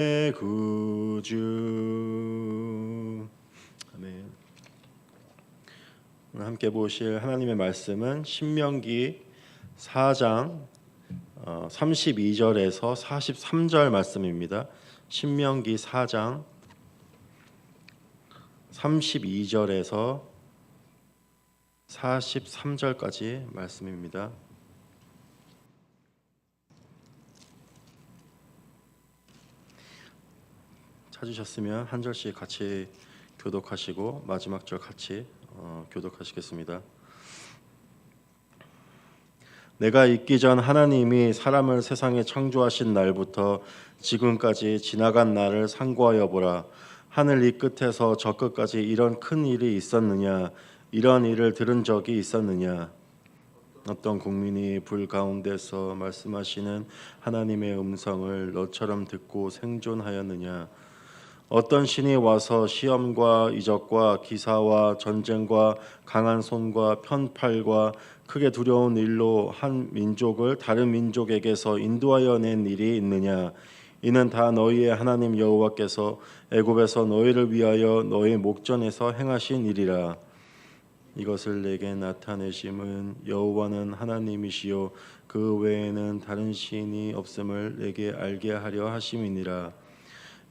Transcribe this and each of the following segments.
구주. 아멘. 오늘 함께 보실 하나님의 말씀은 신명기 4장 32절에서 43절 말씀입니다. 신명기 4장 32절에서 43절까지 말씀입니다. 찾으셨으면 한 절씩 같이 교독하시고 마지막 절 같이 교독하시겠습니다. 내가 있기 전 하나님이 사람을 세상에 창조하신 날부터 지금까지 지나간 날을 상고하여 보라. 하늘 이 끝에서 저 끝까지 이런 큰 일이 있었느냐? 이런 일을 들은 적이 있었느냐? 어떤 국민이 불 가운데서 말씀하시는 하나님의 음성을 너처럼 듣고 생존하였느냐? 어떤 신이 와서 시험과 이적과 기사와 전쟁과 강한 손과 편팔과 크게 두려운 일로 한 민족을 다른 민족에게서 인도하여 낸 일이 있느냐? 이는 다 너희의 하나님 여호와께서 애굽에서 너희를 위하여 너희 목전에서 행하신 일이라. 이것을 내게 나타내심은 여호와는 하나님이시요 그 외에는 다른 신이 없음을 내게 알게 하려 하심이니라.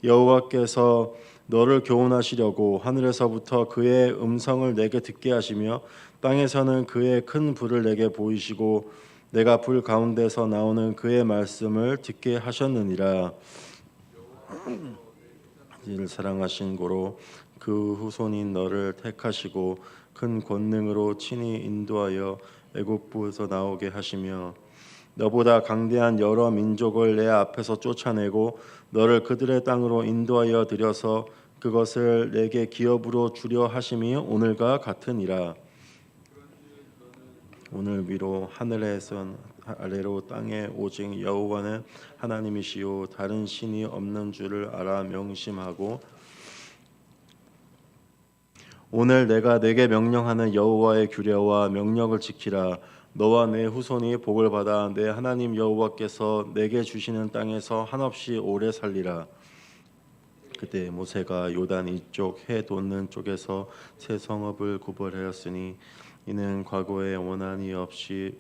여호와께서 너를 교훈하시려고 하늘에서부터 그의 음성을 내게 듣게 하시며 땅에서는 그의 큰 불을 내게 보이시고 내가 불 가운데서 나오는 그의 말씀을 듣게 하셨느니라. 이를 사랑하신 고로 그 후손인 너를 택하시고 큰 권능으로 친히 인도하여 애굽에서 나오게 하시며 너보다 강대한 여러 민족을 내 앞에서 쫓아내고 너를 그들의 땅으로 인도하여 들여서 그것을 내게 기업으로 주려 하심이 오늘과 같으니라. 오늘 위로 하늘에선 아래로 땅에 오직 여호와는 하나님이시요 다른 신이 없는 줄을 알아 명심하고 오늘 내가 내게 명령하는 여호와의 규례와 명령을 지키라. 너와 내 후손이 복을 받아 내 하나님 여호와께서 내게 주시는 땅에서 한없이 오래 살리라. 그때 모세가 요단 이쪽 해 돋는 쪽에서 새 성읍을 구벌하였으니 이는 과거에 원한이 없이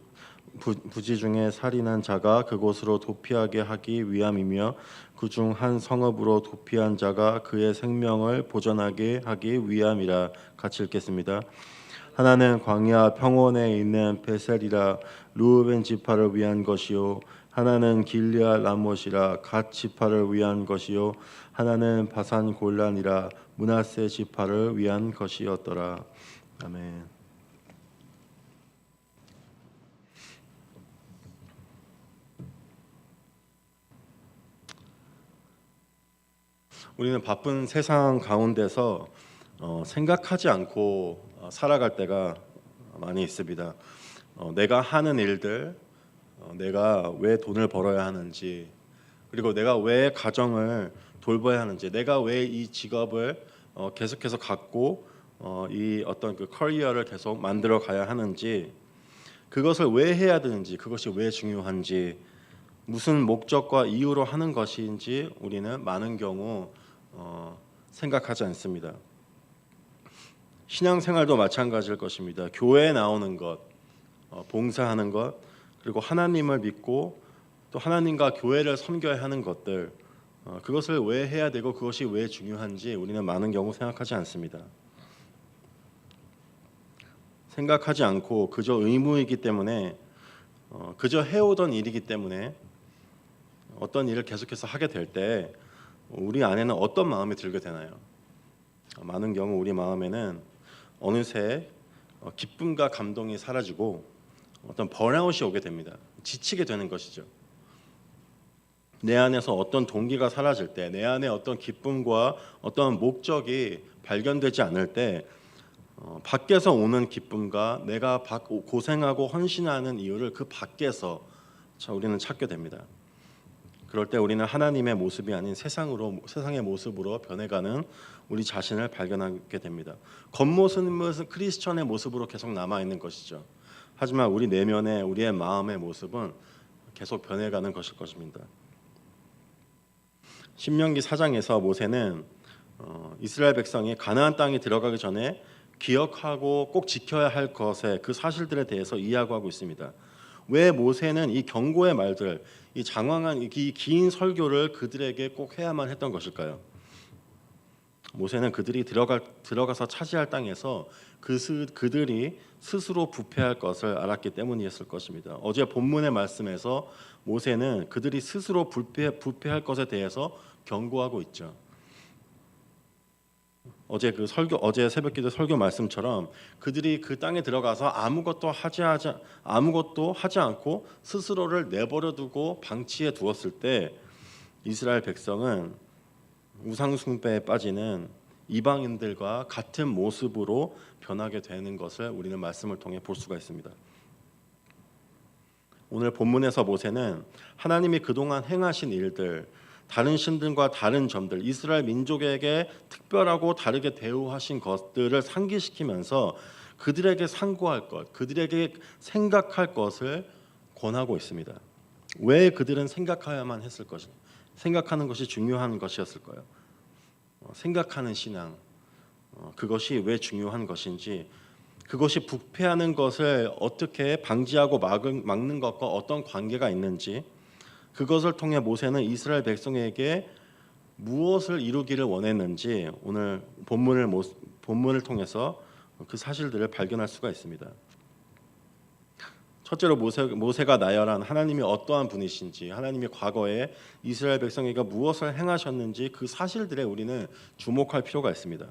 부지 중에 살인한 자가 그곳으로 도피하게 하기 위함이며 그중 한 성읍으로 도피한 자가 그의 생명을 보존하게 하기 위함이라. 같이 읽겠습니다. 하나는 광야 평원에 있는 베셀이라 르우벤 지파를 위한 것이요 하나는 길르앗 라못이라 갓 지파를 위한 것이요 하나는 바산 골란이라 므낫세 지파를 위한 것이었더라. 아멘. 우리는 바쁜 세상 가운데서 생각하지 않고 살아갈 때가 많이 있습니다. 내가 하는 일들, 내가 왜 돈을 벌어야 하는지, 그리고 내가 왜 가정을 돌봐야 하는지, 내가 왜 이 직업을 계속해서 갖고 이 어떤 그 커리어를 계속 만들어 가야 하는지, 그것을 왜 해야 되는지, 그것이 왜 중요한지, 무슨 목적과 이유로 하는 것인지 우리는 많은 경우 생각하지 않습니다. 신앙생활도 마찬가지일 것입니다. 교회에 나오는 것, 봉사하는 것, 그리고 하나님을 믿고 또 하나님과 교회를 섬겨야 하는 것들, 그것을 왜 해야 되고 그것이 왜 중요한지 우리는 많은 경우 생각하지 않습니다. 생각하지 않고 그저 의무이기 때문에 그저 해오던 일이기 때문에 어떤 일을 계속해서 하게 될 때 우리 안에는 어떤 마음이 들게 되나요? 많은 경우 우리 마음에는 어느새 기쁨과 감동이 사라지고 어떤 번아웃이 오게 됩니다. 지치게 되는 것이죠. 내 안에서 어떤 동기가 사라질 때, 내 안에 어떤 기쁨과 어떤 목적이 발견되지 않을 때 밖에서 오는 기쁨과 내가 고생하고 헌신하는 이유를 그 밖에서 우리는 찾게 됩니다. 그럴 때 우리는 하나님의 모습이 아닌 세상의 모습으로 변해가는 우리 자신을 발견하게 됩니다. 겉모습은 크리스천의 모습으로 계속 남아 있는 것이죠. 하지만 우리 내면의 우리의 마음의 모습은 계속 변해가는 것일 것입니다. 신명기 4장에서 모세는 이스라엘 백성이 가나안 땅에 들어가기 전에 기억하고 꼭 지켜야 할 것의 그 사실들에 대해서 이야기하고 있습니다. 왜 모세는 이 경고의 말들, 이 장황한 이 긴 설교를 그들에게 꼭 해야만 했던 것일까요? 모세는 그들이 들어가서 차지할 땅에서 그들이 스스로 부패할 것을 알았기 때문이었을 것입니다. 어제 본문의 말씀에서 모세는 그들이 스스로 부패할 것에 대해서 경고하고 있죠. 어제 새벽기도 설교 말씀처럼 그들이 그 땅에 들어가서 아무것도 하지 않고 스스로를 내버려 두고 방치해 두었을 때 이스라엘 백성은 우상 숭배에 빠지는 이방인들과 같은 모습으로 변하게 되는 것을 우리는 말씀을 통해 볼 수가 있습니다. 오늘 본문에서 모세는 하나님이 그동안 행하신 일들, 다른 신들과 다른 점들, 이스라엘 민족에게 특별하고 다르게 대우하신 것들을 상기시키면서 그들에게 상고할 것, 그들에게 생각할 것을 권하고 있습니다. 왜 그들은 생각해야만 했을 것인가? 생각하는 것이 중요한 것이었을까요? 생각하는 신앙, 그것이 왜 중요한 것인지, 그것이 부패하는 것을 어떻게 방지하고 막는 것과 어떤 관계가 있는지, 그것을 통해 모세는 이스라엘 백성에게 무엇을 이루기를 원했는지 오늘 본문을 통해서 그 사실들을 발견할 수가 있습니다. 첫째로 모세가 나열한 하나님이 어떠한 분이신지, 하나님이 과거에 이스라엘 백성에게 무엇을 행하셨는지 그 사실들에 우리는 주목할 필요가 있습니다.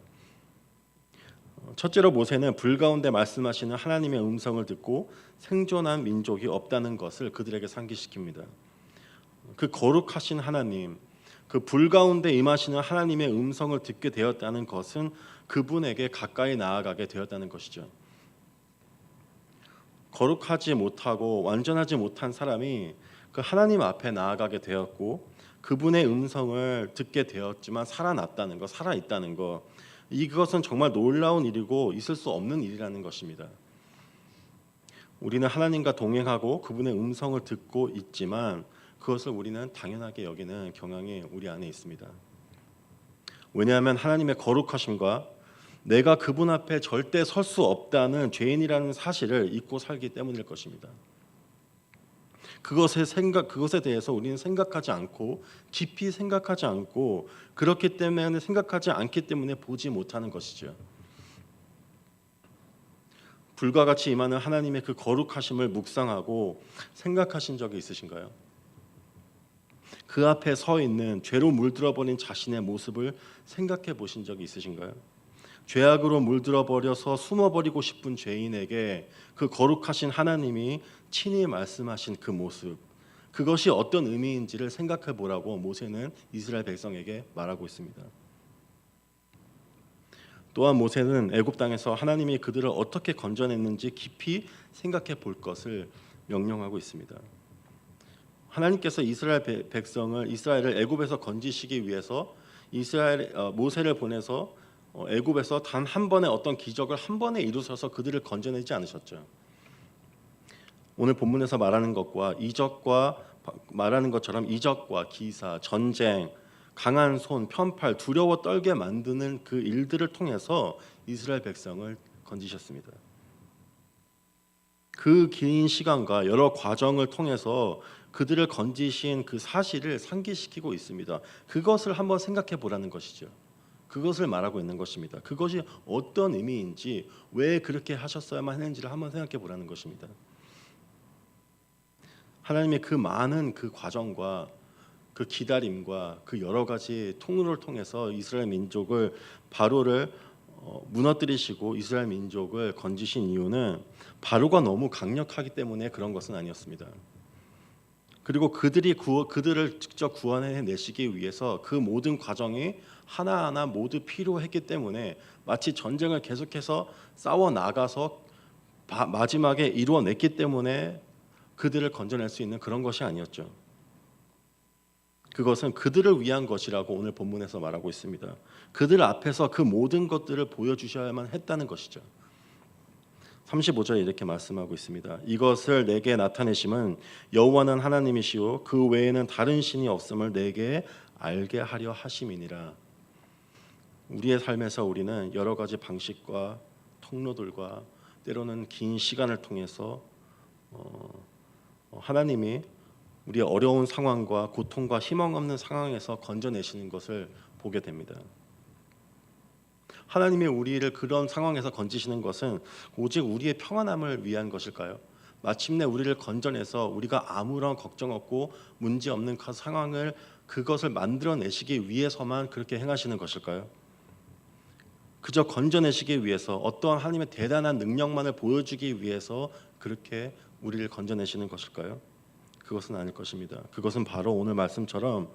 첫째로 모세는 불 가운데 말씀하시는 하나님의 음성을 듣고 생존한 민족이 없다는 것을 그들에게 상기시킵니다. 그 거룩하신 하나님, 그 불 가운데 임하시는 하나님의 음성을 듣게 되었다는 것은 그분에게 가까이 나아가게 되었다는 것이죠. 거룩하지 못하고 완전하지 못한 사람이 그 하나님 앞에 나아가게 되었고 그분의 음성을 듣게 되었지만 살아났다는 것, 살아있다는 것, 이것은 정말 놀라운 일이고 있을 수 없는 일이라는 것입니다. 우리는 하나님과 동행하고 그분의 음성을 듣고 있지만 그것을 우리는 당연하게 여기는 경향이 우리 안에 있습니다. 왜냐하면 하나님의 거룩하심과 내가 그분 앞에 절대 설 수 없다는 죄인이라는 사실을 잊고 살기 때문일 것입니다. 그것에 대해서 우리는 생각하지 않고 깊이 생각하지 않고 그렇기 때문에 생각하지 않기 때문에 보지 못하는 것이죠. 불과 같이 임하는 하나님의 그 거룩하심을 묵상하고 생각하신 적이 있으신가요? 그 앞에 서 있는 죄로 물들어버린 자신의 모습을 생각해 보신 적이 있으신가요? 죄악으로 물들어버려서 숨어버리고 싶은 죄인에게 그 거룩하신 하나님이 친히 말씀하신 그 모습, 그것이 어떤 의미인지를 생각해 보라고 모세는 이스라엘 백성에게 말하고 있습니다. 또한 모세는 애굽 땅에서 하나님이 그들을 어떻게 건져냈는지 깊이 생각해 볼 것을 명령하고 있습니다. 하나님께서 이스라엘을 애굽에서 건지시기 위해서 모세를 보내서 애굽에서 단 한 번의 어떤 기적을 한 번에 이루셔서 그들을 건져내지 않으셨죠. 오늘 본문에서 말하는 것처럼 이적과 기사, 전쟁, 강한 손, 편팔, 두려워 떨게 만드는 그 일들을 통해서 이스라엘 백성을 건지셨습니다. 그 긴 시간과 여러 과정을 통해서 그들을 건지신 그 사실을 상기시키고 있습니다. 그것을 한번 생각해 보라는 것이죠. 그것을 말하고 있는 것입니다. 그것이 어떤 의미인지, 왜 그렇게 하셨어야만 했는지를 한번 생각해 보라는 것입니다. 하나님의 그 많은 그 과정과 그 기다림과 그 여러 가지 통로를 통해서 이스라엘 민족을 바로를 무너뜨리시고 이스라엘 민족을 건지신 이유는 바로가 너무 강력하기 때문에 그런 것은 아니었습니다. 그리고 그들을 직접 구원해내시기 위해서 그 모든 과정이 하나하나 모두 필요했기 때문에 마치 전쟁을 계속해서 싸워 나가서 마지막에 이루어냈기 때문에 그들을 건져낼 수 있는 그런 것이 아니었죠. 그것은 그들을 위한 것이라고 오늘 본문에서 말하고 있습니다. 그들 앞에서 그 모든 것들을 보여주셔야만 했다는 것이죠. 35절에 이렇게 말씀하고 있습니다. 이것을 내게 나타내심은 여호와는 하나님이시요 그 외에는 다른 신이 없음을 내게 알게 하려 하심이니라. 우리의 삶에서 우리는 여러 가지 방식과 통로들과 때로는 긴 시간을 통해서 하나님이 우리의 어려운 상황과 고통과 희망 없는 상황에서 건져내시는 것을 보게 됩니다. 하나님이 우리를 그런 상황에서 건지시는 것은 오직 우리의 평안함을 위한 것일까요? 마침내 우리를 건져내서 우리가 아무런 걱정 없고 문제 없는 그 상황을 그것을 만들어내시기 위해서만 그렇게 행하시는 것일까요? 그저 건져내시기 위해서 어떠한 하나님의 대단한 능력만을 보여주기 위해서 그렇게 우리를 건져내시는 것일까요? 그것은 아닐 것입니다. 그것은 바로 오늘 말씀처럼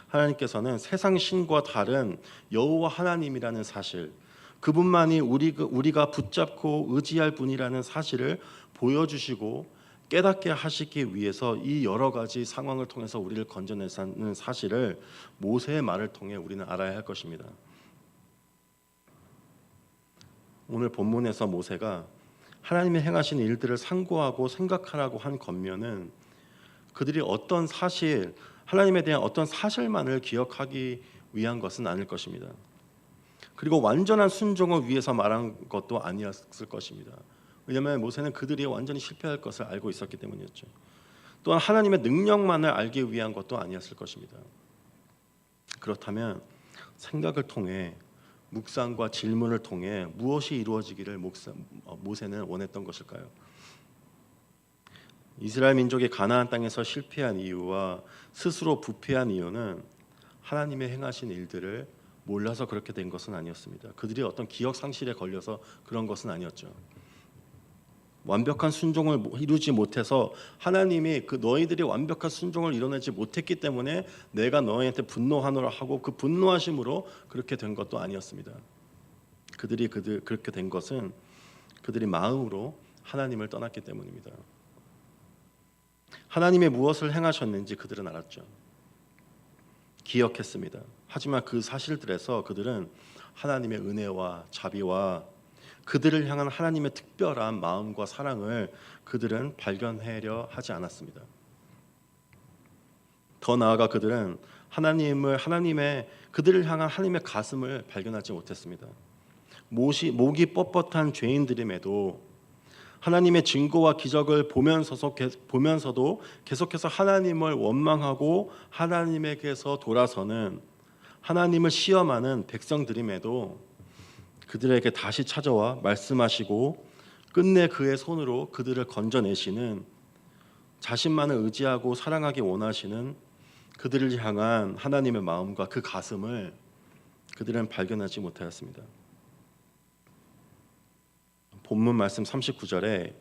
하나님께서는 세상 신과 다른 여호와 하나님이라는 사실, 그분만이 우리가 붙잡고 의지할 분이라는 사실을 보여주시고 깨닫게 하시기 위해서 이 여러 가지 상황을 통해서 우리를 건져내는 사실을 모세의 말을 통해 우리는 알아야 할 것입니다. 오늘 본문에서 모세가 하나님이 행하신 일들을 상고하고 생각하라고 한 겉면은 그들이 어떤 사실, 하나님에 대한 어떤 사실만을 기억하기 위한 것은 아닐 것입니다. 그리고 완전한 순종을 위해서 말한 것도 아니었을 것입니다. 왜냐하면 모세는 그들이 완전히 실패할 것을 알고 있었기 때문이었죠. 또한 하나님의 능력만을 알기 위한 것도 아니었을 것입니다. 그렇다면 생각을 통해 묵상과 질문을 통해 무엇이 이루어지기를 모세는 원했던 것일까요? 이스라엘 민족이 가나안 땅에서 실패한 이유와 스스로 부패한 이유는 하나님의 행하신 일들을 몰라서 그렇게 된 것은 아니었습니다. 그들이 어떤 기억 상실에 걸려서 그런 것은 아니었죠. 완벽한 순종을 이루지 못해서 하나님이 그 너희들이 완벽한 순종을 이뤄내지 못했기 때문에 내가 너희한테 분노하노라 하고 그 분노하심으로 그렇게 된 것도 아니었습니다. 그들이 그렇게 된 것은 그들이 마음으로 하나님을 떠났기 때문입니다. 하나님이 무엇을 행하셨는지 그들은 알았죠. 기억했습니다. 하지만 그 사실들에서 그들은 하나님의 은혜와 자비와 그들을 향한 하나님의 특별한 마음과 사랑을 그들은 발견하려 하지 않았습니다. 더 나아가 그들은 그들을 향한 하나님의 가슴을 발견하지 못했습니다. 목이 뻣뻣한 죄인들임에도 하나님의 증거와 기적을 보면서도 계속해서 하나님을 원망하고 하나님에게서 돌아서는 하나님을 시험하는 백성들임에도 그들에게 다시 찾아와 말씀하시고 끝내 그의 손으로 그들을 건져내시는 자신만을 의지하고 사랑하기 원하시는 그들을 향한 하나님의 마음과 그 가슴을 그들은 발견하지 못하였습니다. 본문 말씀 39절에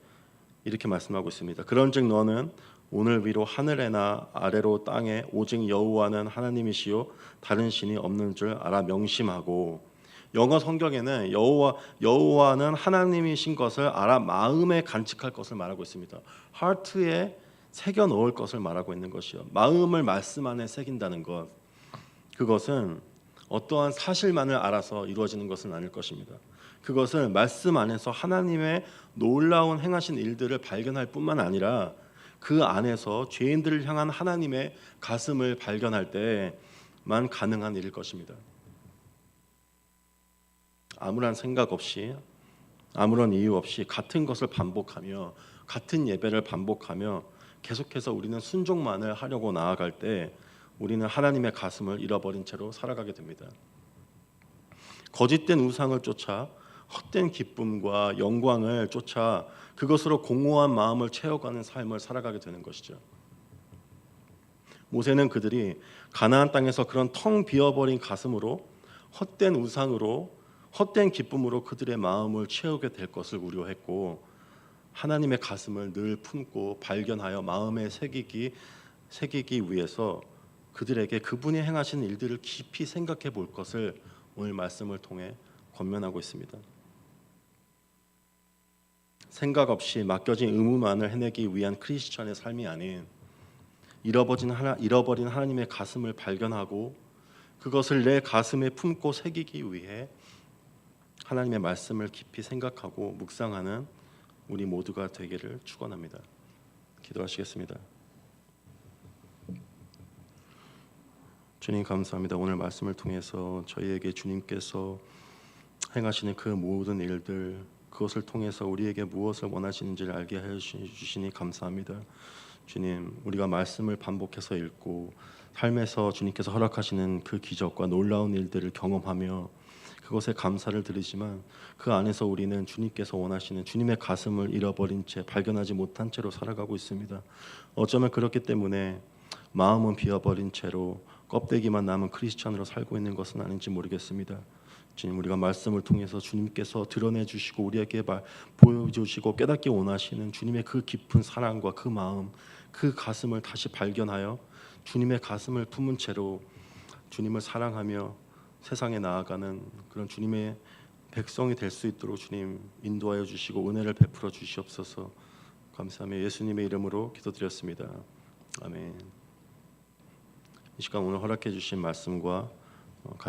이렇게 말씀하고 있습니다. 그런즉 너는 오늘 위로 하늘에나 아래로 땅에 오직 여호와는 하나님이시요 다른 신이 없는 줄 알아 명심하고, 영어 성경에는 여호와는 하나님이신 것을 알아 마음에 간직할 것을 말하고 있습니다. 하트에 새겨 넣을 것을 말하고 있는 것이요. 마음을 말씀 안에 새긴다는 것, 그것은 어떠한 사실만을 알아서 이루어지는 것은 아닐 것입니다. 그것은 말씀 안에서 하나님의 놀라운 행하신 일들을 발견할 뿐만 아니라 그 안에서 죄인들을 향한 하나님의 가슴을 발견할 때만 가능한 일일 것입니다. 아무런 생각 없이 아무런 이유 없이 같은 것을 반복하며 같은 예배를 반복하며 계속해서 우리는 순종만을 하려고 나아갈 때 우리는 하나님의 가슴을 잃어버린 채로 살아가게 됩니다. 거짓된 우상을 쫓아 헛된 기쁨과 영광을 쫓아 그것으로 공허한 마음을 채워가는 삶을 살아가게 되는 것이죠. 모세는 그들이 가나안 땅에서 그런 텅 비어버린 가슴으로 헛된 우상으로 헛된 기쁨으로 그들의 마음을 채우게 될 것을 우려했고, 하나님의 가슴을 늘 품고 발견하여 마음에 새기기 위해서 그들에게 그분이 행하신 일들을 깊이 생각해 볼 것을 오늘 말씀을 통해 권면하고 있습니다. 생각 없이 맡겨진 의무만을 해내기 위한 크리스천의 삶이 아닌 잃어버린 하나님의 가슴을 발견하고 그것을 내 가슴에 품고 새기기 위해 하나님의 말씀을 깊이 생각하고 묵상하는 우리 모두가 되기를 축원합니다. 기도하시겠습니다. 주님 감사합니다. 오늘 말씀을 통해서 저희에게 주님께서 행하시는 그 모든 일들, 그것을 통해서 우리에게 무엇을 원하시는지를 알게 해 주시니 감사합니다. 주님, 우리가 말씀을 반복해서 읽고 삶에서 주님께서 허락하시는 그 기적과 놀라운 일들을 경험하며 그것에 감사를 드리지만 그 안에서 우리는 주님께서 원하시는 주님의 가슴을 잃어버린 채 발견하지 못한 채로 살아가고 있습니다. 어쩌면 그렇기 때문에 마음은 비어버린 채로 껍데기만 남은 크리스찬으로 살고 있는 것은 아닌지 모르겠습니다. 주님, 우리가 말씀을 통해서 주님께서 드러내 주시고 우리에게 보여주시고 깨닫기 원하시는 주님의 그 깊은 사랑과 그 마음, 그 가슴을 다시 발견하여 주님의 가슴을 품은 채로 주님을 사랑하며 세상에 나아가는 그런 주님의 백성이 될 수 있도록 주님 인도하여 주시고 은혜를 베풀어 주시옵소서. 감사하며 예수님의 이름으로 기도드렸습니다. 아멘. 이 시간 오늘 허락해 주신 말씀과 가지고